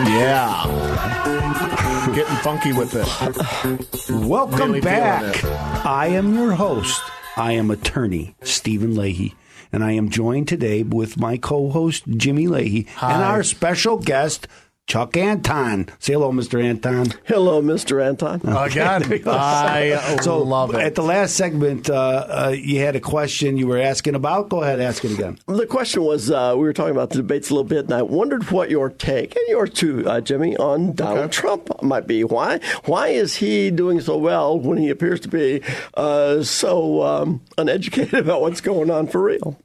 Yeah. Getting funky with it. Welcome Really back. feeling I am your host. I am attorney Stephen Leahy, and I am joined today with my co-host Jimmy Leahy and our special guest Chuck Anton. Say hello, Mr. Anton. Hello, Mr. Anton. Again, I love it. At the last segment, you had a question you were asking about. Go ahead, ask it again. The question was, we were talking about the debates a little bit, and I wondered what your take, and yours too, Jimmy, on Donald Trump might be. Why is he doing so well when he appears to be so uneducated about what's going on for real?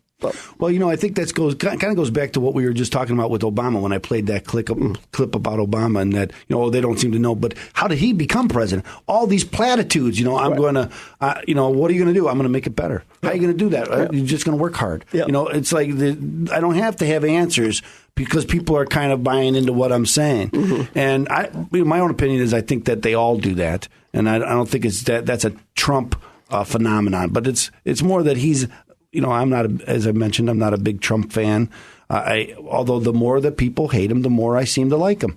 Well, I think that kind of goes back to what we were just talking about with Obama when I played that clip about Obama and that, they don't seem to know. But how did he become president? All these platitudes, I'm going to, what are you going to do? I'm going to make it better. How are you going to do that? You're just going to work hard. Yeah. It's like I don't have to have answers because people are kind of buying into what I'm saying. Mm-hmm. And my own opinion is I think that they all do that. And I don't think that's a Trump phenomenon. But it's more that he's... I'm not, as I mentioned, I'm not a big Trump fan. Although the more that people hate him, the more I seem to like him.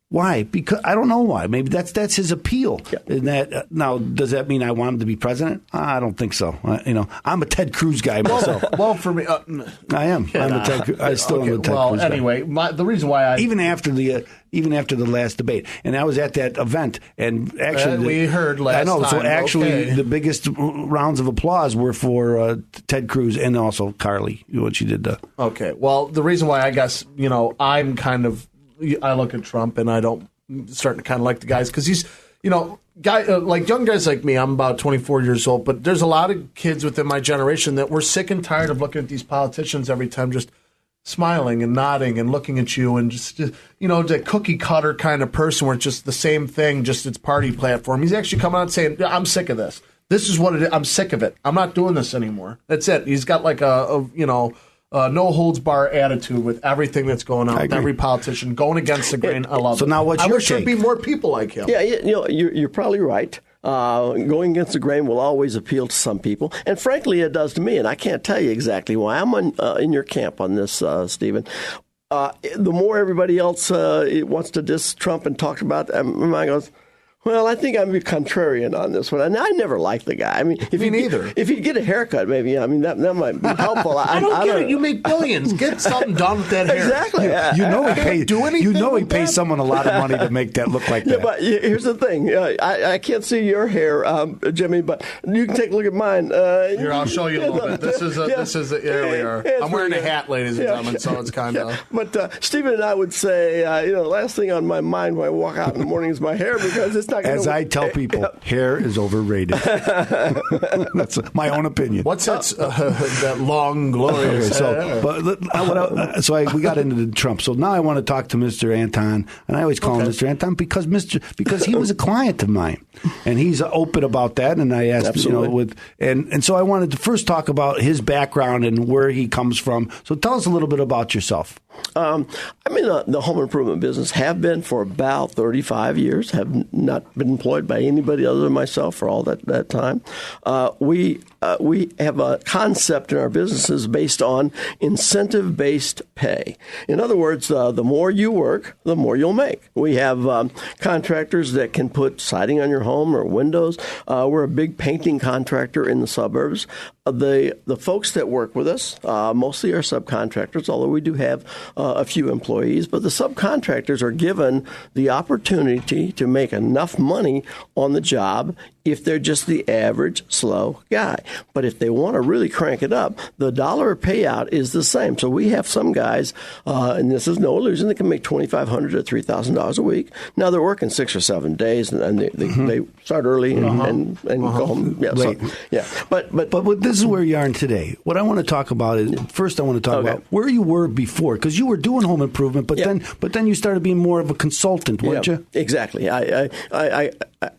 Why? Because I don't know why. Maybe that's his appeal. Yeah. And that now, does that mean I want him to be president? I don't think so. I'm a Ted Cruz guy myself. Well, for me, I am. I'm a Ted. I still am a Ted Cruz guy. Well, anyway, the reason why even after the last debate, and I was at that event, and actually we heard last. I know. Time. So actually, the biggest rounds of applause were for Ted Cruz and also Carly when she did that. Okay. Well, the reason why I guess I'm kind of. I look at Trump and I don't starting to kind of like the guys because he's, like young guys like me. I'm about 24 years old, but there's a lot of kids within my generation that we're sick and tired of looking at these politicians every time just smiling and nodding and looking at you and just the cookie cutter kind of person where it's just the same thing, just its party platform. He's actually coming out saying, I'm sick of this. This is what it is. I'm sick of it. I'm not doing this anymore. That's it. He's got like a no holds bar attitude with everything that's going on with every politician going against the grain. I love it. So now what's your take? I wish there'd be more people like him. Yeah, you're probably right. Going against the grain will always appeal to some people, and frankly, it does to me. And I can't tell you exactly why. I'm in your camp on this, Stephen. The more everybody else wants to diss Trump and talk about, mine goes. Well, I think I'm contrarian on this one. I never liked the guy. I mean, if he'd get a haircut, maybe. I mean, that might be helpful. I don't get it. You make billions. Get something done with that hair. Exactly. He pays someone a lot of money to make that look like that. Yeah, but here's the thing. I can't see your hair, Jimmy, but you can take a look at mine. Here, I'll show you a little bit. This is there we are. I'm wearing a hat, ladies and gentlemen, so it's kind of. But Stephen and I would say, the last thing on my mind when I walk out in the morning is my hair because it's not going to. As I tell people, hair is overrated. That's my own opinion. What's that long, glorious hair? We got into the Trump. So now I want to talk to Mr. Anton, and I always call him Mr. Anton because he was a client of mine, and he's open about that. And I asked, and so I wanted to first talk about his background and where he comes from. So tell us a little bit about yourself. I'm in the home improvement business, have been for about 35 years, have not been employed by anybody other than myself for all that time. We have a concept in our businesses based on incentive-based pay. In other words, the more you work, the more you'll make. We have contractors that can put siding on your home or windows. We're a big painting contractor in the suburbs. The folks that work with us mostly are subcontractors, although we do have a few employees. But the subcontractors are given the opportunity to make enough money on the job if they're just the average slow guy. But if they want to really crank it up, the dollar payout is the same. So we have some guys, and this is no illusion, that can make $2,500 to $3,000 a week. Now they're working 6 or 7 days, and they start early and go home. Yeah, late. So, yeah. But this is where you are today. What I want to talk about is first I want to talk about where you were before, because you were doing home improvement, but then you started being more of a consultant, weren't you? Exactly.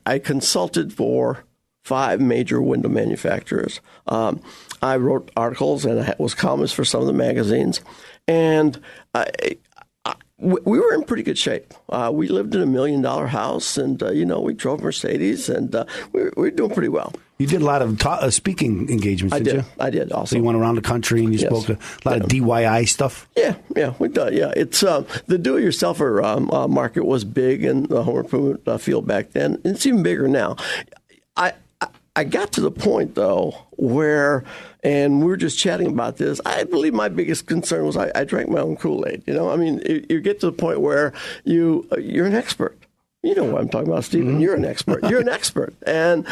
I consulted for 5 major window manufacturers. I wrote articles and I was columnist for some of the magazines, and we were in pretty good shape. We lived in $1 million house, and we drove Mercedes, and we were doing pretty well. You did a lot of speaking engagements, did you? I did also. So you went around the country and you spoke a lot of DIY stuff? Yeah, we done. Yeah, it's the do-it-yourselfer market was big in the home improvement field back then. And it's even bigger now. I got to the point, though, where, and we were just chatting about this, I believe my biggest concern was I drank my own Kool-Aid. I mean, you get to the point where you're an expert. You know what I'm talking about, Stephen. You're an expert. You're an expert. And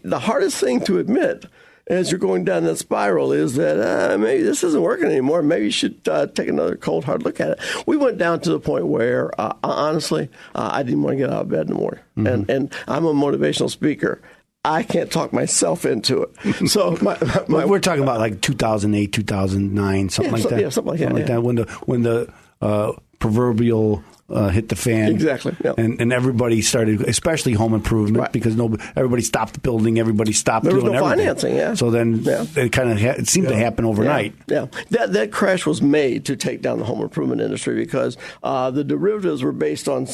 the hardest thing to admit as you're going down that spiral is that maybe this isn't working anymore. Maybe you should take another cold, hard look at it. We went down to the point where, honestly, I didn't want to get out of bed in the morning. And I'm a motivational speaker. I can't talk myself into it. So we're talking about like 2008, 2009, something like that. Yeah, something like that. When the proverbial hit the fan. Exactly. Yeah. And everybody started, especially home improvement, because everybody stopped building, everybody stopped doing everything. There was no financing, yeah. So then it kind of it seemed to happen overnight. Yeah. That crash was made to take down the home improvement industry because the derivatives were based on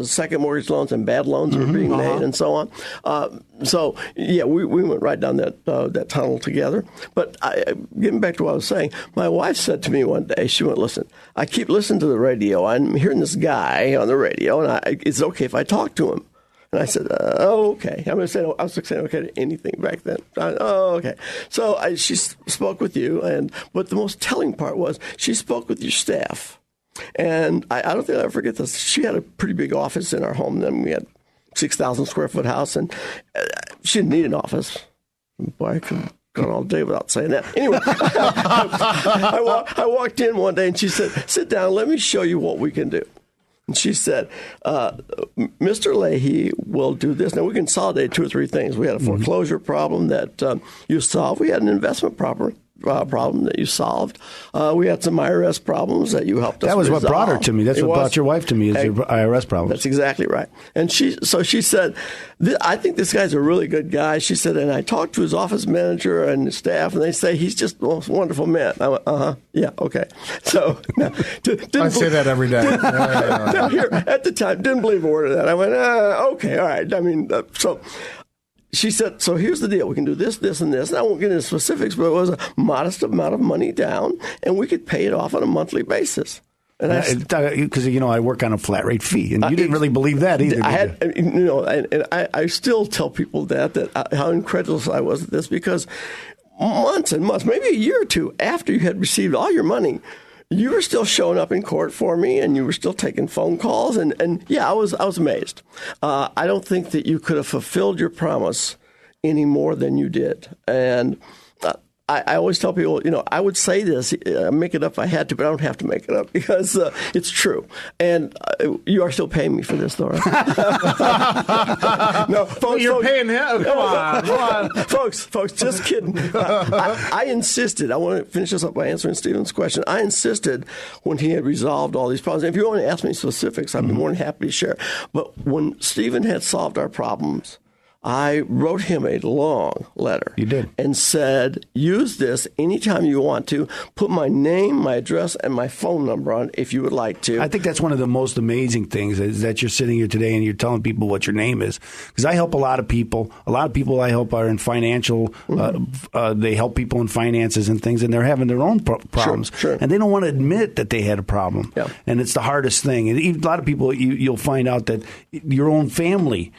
second mortgage loans and bad loans were being made and so on. We went right down that tunnel together. But getting back to what I was saying, my wife said to me one day, she went, listen, I keep listening to the radio. I'm hearing this guy on the radio, and is it okay if I talk to him? And I said, okay. I was saying okay to anything back then. Okay. So she spoke with you, but the most telling part was she spoke with your staff. And I don't think I'll ever forget this. She had a pretty big office in our home. Then we had 6,000 square foot house, and she didn't need an office. Boy, I could gone all day without saying that. Anyway, I walked in one day and she said, sit down, let me show you what we can do. And she said, Mr. Leahy will do this. Now, we consolidated 2 or 3 things. We had a foreclosure problem that you solved. We had an investment problem that you solved. We had some IRS problems that you helped us That was resolve. What brought her to me. That's what brought your wife to me is your IRS problems. That's exactly right. And she said, I think this guy's a really good guy. She said, and I talked to his office manager and his staff, and they say he's just the most wonderful man. I went, yeah, okay. So I say that every day. Now, here, at the time, didn't believe a word of that. I went, okay, all right. I mean, so she said, so here's the deal. We can do this, this, and this. And I won't get into specifics, but it was a modest amount of money down, and we could pay it off on a monthly basis. Because I work on a flat rate fee, and you didn't really believe that either. I still tell people that how incredulous I was at this, because months and months, maybe a year or 2 after you had received all your money, you were still showing up in court for me, and you were still taking phone calls, and I was amazed. I don't think that you could have fulfilled your promise any more than you did, and I always tell people, I would say this, make it up if I had to, but I don't have to make it up because it's true. And you are still paying me for this, though, right? No, folks, you're paying him. Come on. folks, just kidding. I insisted. I want to finish this up by answering Stephen's question. I insisted when he had resolved all these problems. If you want to ask me specifics, I'd be more than happy to share. But when Stephen had solved our problems, I wrote him a long letter. You did. And said, use this anytime you want to. Put my name, my address, and my phone number on if you would like to. I think that's one of the most amazing things is that you're sitting here today and you're telling people what your name is. Because I help a lot of people. A lot of people I help are in financial, they help people in finances and things, and they're having their own problems. Sure. And they don't want to admit that they had a problem. Yeah. And it's the hardest thing. And a lot of people, you'll find out that your own family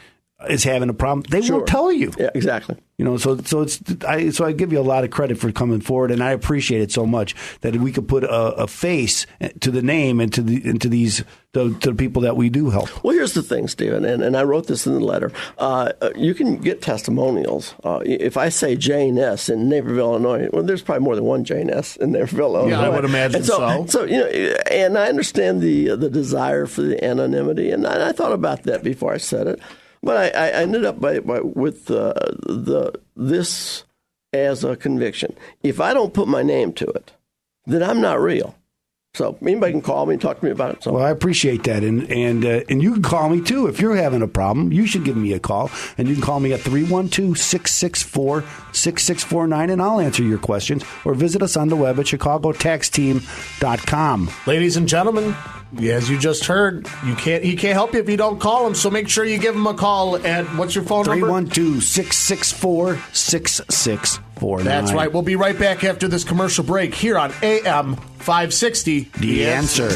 is having a problem. They won't tell you. Yeah, exactly. So I give you a lot of credit for coming forward, and I appreciate it so much that we could put a face to the name and to the people that we do help. Well, here's the thing, Stephen, and I wrote this in the letter. You can get testimonials. If I say Jane S. in Naperville, Illinois, well, there's probably more than one Jane S. in Naperville, Illinois. Yeah, I would imagine so. So and I understand the desire for the anonymity, and I thought about that before I said it. But I ended up with this as a conviction. If I don't put my name to it, then I'm not real. So anybody can call me and talk to me about it. So. Well, I appreciate that, and you can call me too if you're having a problem. You should give me a call, and you can call me at 312-664-6649, and I'll answer your questions. Or visit us on the web at chicagotaxteam.com. Ladies and gentlemen, as you just heard, he can't help you if you don't call him. So make sure you give him a call at what's your phone number? 312-664-6649. That's right. We'll be right back after this commercial break here on AM 560. The answer.